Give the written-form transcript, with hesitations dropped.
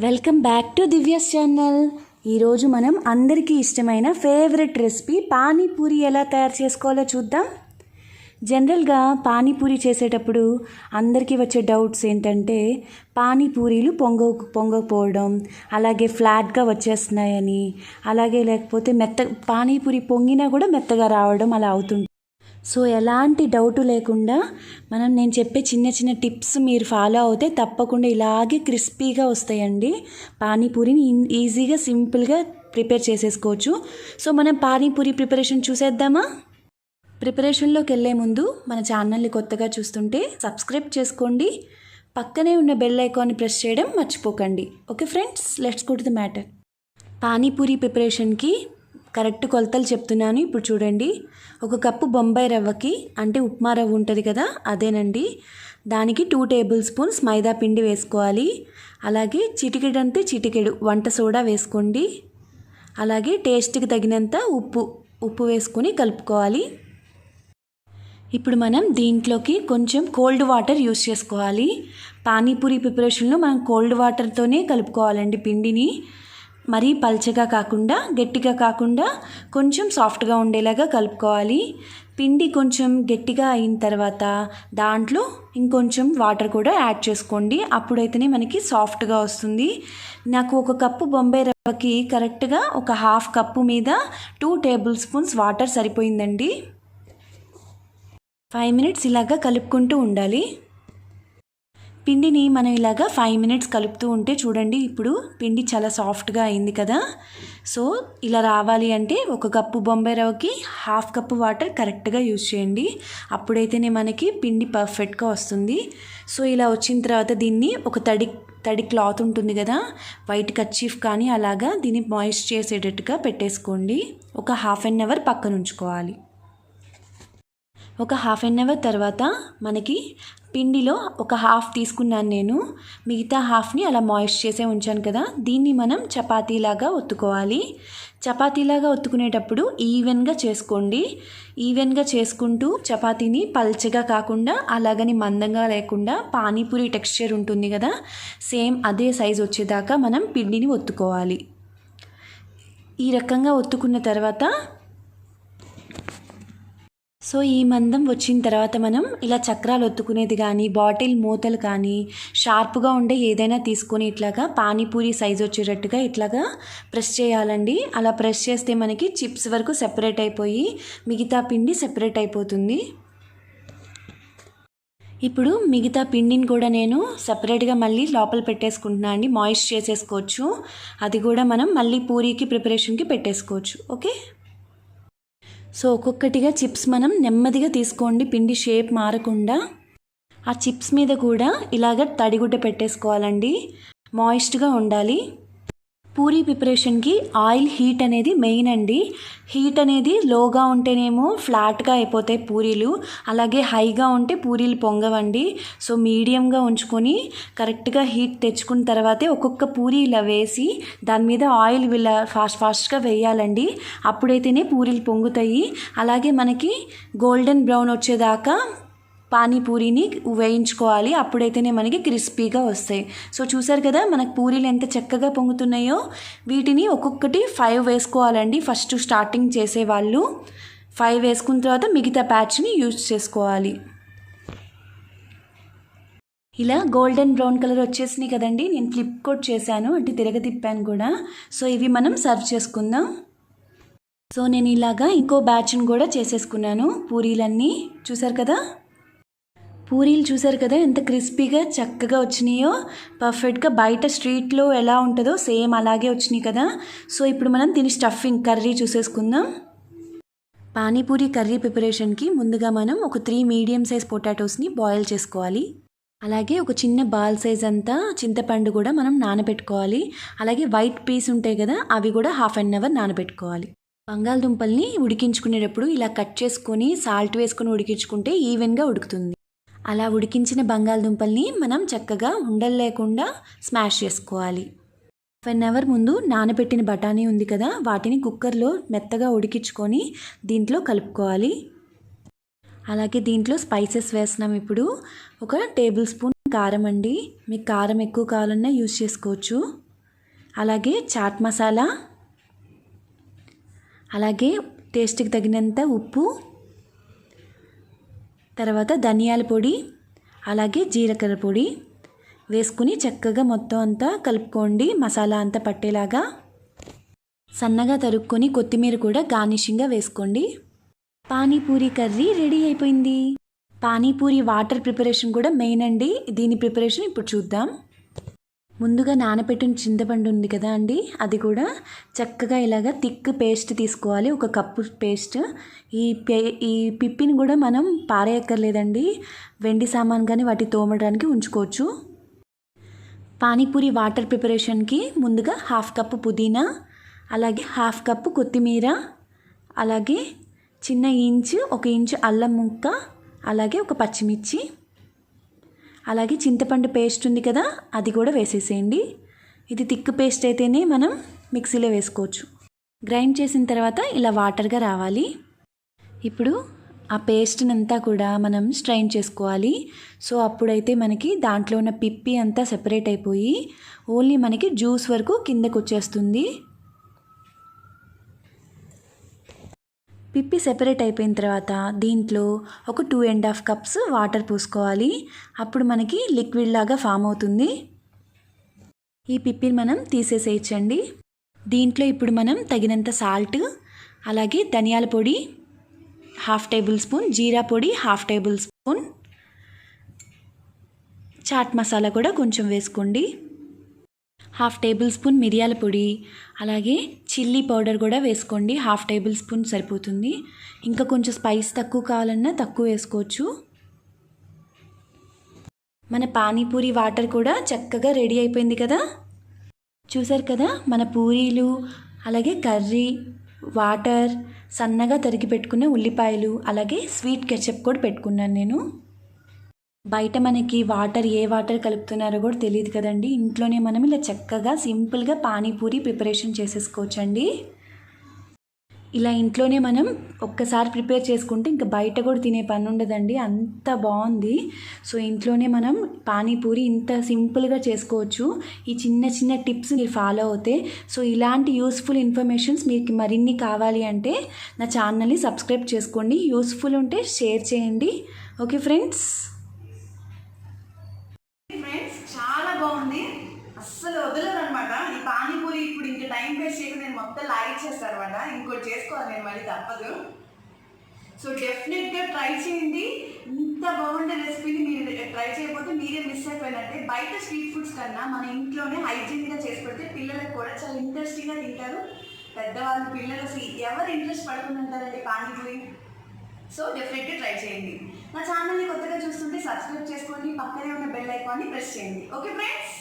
Welcome back to Divya's channel. ఈరోజు మనం అందరికీ ఇష్టమైన ఫేవరెట్ రెసిపీ పానీపూరి ఎలా తయారు చేసుకోవాలో చూద్దాం. జనరల్గా పానీపూరి చేసేటప్పుడు అందరికీ వచ్చే డౌట్స్ ఏంటంటే పానీపూరీలు పొంగకపోవడం, అలాగే ఫ్లాట్గా వచ్చేస్తున్నాయని, అలాగే లేకపోతే పానీపూరి పొంగినా కూడా మెత్తగా రావడం అలా అవుతుంది. సో ఎలాంటి డౌటు లేకుండా నేను చెప్పే చిన్న చిన్న టిప్స్ మీరు ఫాలో అవుతే తప్పకుండా ఇలాగే క్రిస్పీగా వస్తాయండి. పానీపూరిని ఈజీగా సింపుల్గా ప్రిపేర్ చేసేసుకోవచ్చు. సో మనం పానీపూరి ప్రిపరేషన్ చూసేద్దామా? ప్రిపరేషన్లోకి వెళ్ళే ముందు మన ఛానల్ని కొత్తగా చూస్తుంటే సబ్స్క్రైబ్ చేసుకోండి, పక్కనే ఉన్న బెల్ ఐకాన్ని ప్రెస్ చేయడం మర్చిపోకండి. Okay friends, let's go to the matter. Panipuri ప్రిపరేషన్కి కరెక్ట్ కొలతలు చెప్తున్నాను. ఇప్పుడు చూడండి, 1 కప్పు బొంబాయి రవ్వకి, అంటే ఉప్మా రవ్వ ఉంటుంది కదా అదేనండి, దానికి 2 టేబుల్ స్పూన్స్ మైదా పిండి వేసుకోవాలి. అలాగే చిటికెడు వంట సోడా వేసుకోండి. అలాగే టేస్ట్కి తగినంత ఉప్పు వేసుకొని కలుపుకోవాలి. ఇప్పుడు మనం దీంట్లోకి కొంచెం కోల్డ్ వాటర్ యూస్ చేసుకోవాలి. పానీపూరి ప్రిపరేషన్లో మనం కోల్డ్ వాటర్తోనే కలుపుకోవాలండి పిండిని. మరీ పల్చగా కాకుండా గట్టిగా కాకుండా కొంచెం సాఫ్ట్గా ఉండేలాగా కలుపుకోవాలి. పిండి కొంచెం గట్టిగా అయిన తర్వాత దాంట్లో ఇంకొంచెం వాటర్ కూడా యాడ్ చేసుకోండి, అప్పుడైతేనే మనకి సాఫ్ట్గా వస్తుంది. నాకు 1 కప్పు బొంబాయి రవ్వకి కరెక్ట్గా ఒక 1/2 కప్పు మీద 2 టేబుల్ స్పూన్స్ వాటర్ సరిపోయిందండి. 5 మినిట్స్ ఇలాగా కలుపుకుంటూ ఉండాలి. పిండిని మనం ఇలాగా 5 మినిట్స్ కలుపుతూ ఉంటే చూడండి, ఇప్పుడు పిండి చాలా సాఫ్ట్గా అయింది కదా. సో ఇలా రావాలి అంటే 1 కప్పు బొంబాయి రవ్వకి 1/2 కప్పు వాటర్ కరెక్ట్గా యూజ్ చేయండి, అప్పుడైతేనే మనకి పిండి పర్ఫెక్ట్గా వస్తుంది. సో ఇలా వచ్చిన తర్వాత దీన్ని ఒక తడి క్లాత్ ఉంటుంది కదా, వైట్ కర్చీఫ్ కానీ అలాగా దీన్ని మాయిస్ట్ చేసేటట్టుగా పెట్టేసుకోండి. ఒక 1/2 అవర్ పక్కన ఉంచుకోవాలి. ఒక 1/2 అవర్ తర్వాత మనకి పిండిలో ఒక 1/2 తీసుకున్నాను నేను, మిగతా 1/2ని అలా మాయిస్ట్ చేసే ఉంచాను కదా, దీన్ని మనం చపాతీలాగా ఒత్తుకోవాలి. చపాతీలాగా ఒత్తుకునేటప్పుడు ఈవెన్గా చేసుకోండి. ఈవెన్గా చేసుకుంటూ చపాతీని పల్చగా కాకుండా అలాగని మందంగా లేకుండా పానీపూరి టెక్స్చర్ ఉంటుంది కదా, సేమ్ అదే సైజు వచ్చేదాకా మనం పిండిని ఒత్తుకోవాలి. ఈ రకంగా ఒత్తుకున్న తర్వాత సో ఈ మందం వచ్చిన తర్వాత మనం ఇలా చక్రాలు ఒత్తుకునేది కానీ బాటిల్ మూతలు కానీ షార్ప్గా ఉండే ఏదైనా తీసుకొని ఇట్లాగా పానీపూరి సైజు వచ్చేటట్టుగా ఇట్లాగా ప్రెస్ చేయాలండి. అలా ప్రెస్ చేస్తే మనకి చిప్స్ వరకు సెపరేట్ అయిపోయి మిగతా పిండి సెపరేట్ అయిపోతుంది. ఇప్పుడు మిగతా పిండిని కూడా నేను సపరేట్గా మళ్ళీ లోపల పెట్టేసుకుంటున్నాను అండి, మాయిస్ట్ చేసేసుకోవచ్చు. అది కూడా మనం మళ్ళీ పూరీకి ప్రిపరేషన్కి పెట్టేసుకోవచ్చు. ఓకే, సో ఒక్కొక్కటిగా చిప్స్ మనం నెమ్మదిగా తీసుకోండి, పిండి షేప్ మారకుండా. ఆ చిప్స్ మీద కూడా ఇలాగ తడిగుడ్డ పెట్టేసుకోవాలండి, మాయిస్ట్గా ఉండాలి. పూరీ ప్రిపరేషన్కి ఆయిల్ హీట్ అనేది మెయిన్ అండి. హీట్ అనేది లోగా ఉంటేనేమో ఫ్లాట్గా అయిపోతాయి పూరీలు, అలాగే హైగా ఉంటే పూరీలు పొంగవండి. సో మీడియంగా ఉంచుకొని కరెక్ట్గా హీట్ తెచ్చుకున్న తర్వాతే ఒక్కొక్క పూరీ ఇలా వేసి దాని మీద ఆయిల్ ఇలా ఫాస్ట్గా వేయాలండి, అప్పుడైతేనే పూరీలు పొంగుతాయి. అలాగే మనకి గోల్డెన్ బ్రౌన్ వచ్చేదాకా పానీపూరిని వేయించుకోవాలి, అప్పుడైతేనే మనకి క్రిస్పీగా వస్తాయి. సో చూసారు కదా మనకు పూరీలు ఎంత చక్కగా పొంగుతున్నాయో. వీటిని ఒక్కొక్కటి 5 వేసుకోవాలండి. ఫస్ట్ స్టార్టింగ్ చేసేవాళ్ళు 5 వేసుకున్న తర్వాత మిగతా బ్యాచ్ని యూజ్ చేసుకోవాలి. ఇలా గోల్డెన్ బ్రౌన్ కలర్ వచ్చేసినాయి కదండి, నేను ఫ్లిప్ కోట్ చేశాను, అంటే తిరగతిప్పాను కూడా. సో ఇవి మనం సర్వ్ చేసుకుందాం. సో నేను ఇలాగా ఇంకో బ్యాచ్ని కూడా చేసేసుకున్నాను. పూరీలన్నీ చూసారు కదా, పూరీలు చూసారు కదా ఎంత క్రిస్పీగా చక్కగా వచ్చినాయో, పర్ఫెక్ట్గా బయట స్ట్రీట్లో ఎలా ఉంటుందో సేమ్ అలాగే వచ్చినాయి కదా. సో ఇప్పుడు మనం దీని స్టఫింగ్ కర్రీ చూసేసుకుందాం. పానీపూరి కర్రీ ప్రిపరేషన్కి ముందుగా మనం ఒక 3 మీడియం సైజ్ పొటాటోస్ని బాయిల్ చేసుకోవాలి. అలాగే ఒక చిన్న బాల్ సైజ్ అంతా చింతపండు కూడా మనం నానబెట్టుకోవాలి. అలాగే వైట్ పీస్ ఉంటాయి కదా, అవి కూడా 1/2 అవర్ నానబెట్టుకోవాలి. బంగాళదుంపల్ని ఉడికించుకునేటప్పుడు ఇలా కట్ చేసుకొని సాల్ట్ వేసుకొని ఉడికించుకుంటే ఈవెన్గా ఉడుకుతుంది. అలా ఉడికించిన బంగాళదుంపల్ని మనం చక్కగా ఉండలు లేకుండా స్మాష్ చేసుకోవాలి. 1 అవర్ ముందు నానబెట్టిన బఠానీ ఉంది కదా, వాటిని కుక్కర్లో మెత్తగా ఉడికించుకొని దీంట్లో కలుపుకోవాలి. అలాగే దీంట్లో స్పైసెస్ వేస్తున్నాం. ఇప్పుడు 1 టేబుల్ స్పూన్ కారం అండి, మీకు కారం ఎక్కువ కావాలన్నా యూజ్ చేసుకోవచ్చు. అలాగే చాట్ మసాలా, అలాగే టేస్ట్కి తగినంత ఉప్పు, తర్వాత ధనియాల పొడి, అలాగే జీలకర్ర పొడి వేసుకుని చక్కగా మొత్తం అంతా కలుపుకోండి. మసాలా అంతా పట్టేలాగా సన్నగా తరుక్కొని కొత్తిమీర కూడా గార్నిషింగ్గా వేసుకోండి. పానీపూరి కర్రీ రెడీ అయిపోయింది. పానీపూరి వాటర్ ప్రిపరేషన్ కూడా మెయిన్ అండి. దీని ప్రిపరేషన్ ఇప్పుడు చూద్దాం. ముందుగా నానబెట్టిన చింతపండు ఉంది కదా అండి, అది కూడా చక్కగా ఇలాగ థిక్ పేస్ట్ తీసుకోవాలి, 1 కప్పు పేస్ట్. ఈ పిప్పిని కూడా మనం పారేయక్కర్లేదండి, వెండి సామాన్ కానీ వాటి తోమడానికి ఉంచుకోవచ్చు. పానీపూరి వాటర్ ప్రిపరేషన్కి ముందుగా 1/2 కప్పు పుదీనా, అలాగే 1/2 కప్పు కొత్తిమీర, అలాగే చిన్న ఇంచు 1 ఇంచు అల్లం ముక్క, అలాగే 1 పచ్చిమిర్చి, అలాగే చింతపండు పేస్ట్ ఉంది కదా అది కూడా వేసేసేయండి. ఇది థిక్ పేస్ట్ అయితేనే మనం మిక్సీలో వేసుకోవచ్చు. గ్రైండ్ చేసిన తర్వాత ఇలా వాటర్గా రావాలి. ఇప్పుడు ఆ పేస్ట్ని అంతా కూడా మనం స్ట్రైన్ చేసుకోవాలి. సో అప్పుడైతే మనకి దాంట్లో ఉన్న పిప్పి అంతా సెపరేట్ అయిపోయి ఓన్లీ మనకి జ్యూస్ వరకు కిందకు వచ్చేస్తుంది. పిప్పి సెపరేట్ అయిపోయిన తర్వాత దీంట్లో ఒక 2.5 కప్స్ వాటర్ పోసుకోవాలి. అప్పుడు మనకి లిక్విడ్ లాగా ఫామ్ అవుతుంది. ఈ పిప్పిని మనం తీసేసేయచ్చండి. దీంట్లో ఇప్పుడు మనం తగినంత సాల్ట్, అలాగే ధనియాల పొడి 1/2 టేబుల్ స్పూన్, జీరా పొడి 1/2 టేబుల్ స్పూన్, చాట్ మసాలా కూడా కొంచెం వేసుకోండి, 1/2 టేబుల్ స్పూన్ మిరియాల పొడి, అలాగే చిల్లీ పౌడర్ కూడా వేసుకోండి, 1/2 టేబుల్ స్పూన్ సరిపోతుంది. ఇంకా కొంచెం స్పైస్ తక్కువ కావాలన్నా తక్కువ వేసుకోవచ్చు. మన పానీపూరి వాటర్ కూడా చక్కగా రెడీ అయిపోయింది కదా. చూసారు కదా, మన పూరీలు, అలాగే కర్రీ, వాటర్, సన్నగా తరిగి పెట్టుకున్న ఉల్లిపాయలు, అలాగే స్వీట్ కెచప్ కూడా పెట్టుకున్నాను నేను. బయట మనకి ఏ వాటర్ కలుపుతున్నారో కూడా తెలియదు కదండి. ఇంట్లోనే మనం ఇలా చక్కగా సింపుల్గా పానీపూరి ప్రిపరేషన్ చేసేసుకోవచ్చండి. ఇలా ఇంట్లోనే మనం ఒక్కసారి ప్రిపేర్ చేసుకుంటే ఇంకా బయట కూడా తినే పని ఉండదండి, అంత బాగుంది. సో ఇంట్లోనే మనం పానీపూరి ఇంత సింపుల్గా చేసుకోవచ్చు. ఈ చిన్న చిన్న టిప్స్ మీరు ఫాలో అవుతే, సో ఇలాంటి యూస్ఫుల్ ఇన్ఫర్మేషన్స్ మీకు మరిన్ని కావాలి అంటే నా ఛానల్ని సబ్స్క్రైబ్ చేసుకోండి. యూస్ఫుల్ ఉంటే షేర్ చేయండి. ఓకే ఫ్రెండ్స్, చాలా బాగుంది, అస్సలు వదలరు అనమాట ఈ పానీపూరి. ఇప్పుడు ఇంకా టైం వేస్ట్ చేయకుండా నేను మొత్తం లాగ్ చేస్తాను అనమాట. ఇంకోటి చేసుకోవాలి నేను, మళ్ళీ తప్పదు. సో డెఫినెట్గా ట్రై చేయండి. ఇంత బాగుండే రెసిపీని మీరు ట్రై చేయకపోతే మీరే మిస్ అయిపోయినట్టే. బయట స్ట్రీట్ ఫుడ్స్ కన్నా మన ఇంట్లోనే హైజీన్గా చేసి పెడితే పిల్లలకు కూడా చాలా ఇంట్రెస్టింగ్గా తింటారు. పెద్దవాళ్ళు, పిల్లలు అసలు ఎవరు ఇంట్రెస్ట్ పడుకుని ఉంటారండి పానీపూరి. సో డెఫినెట్గా ట్రై చేయండి. నా ఛానల్ని కొత్తగా చూస్తుంటే సబ్స్క్రైబ్ చేసుకోండి, పక్కనే ఉన్న బెల్ ఐకాన్ని ప్రెస్ చేయండి. Okay friends.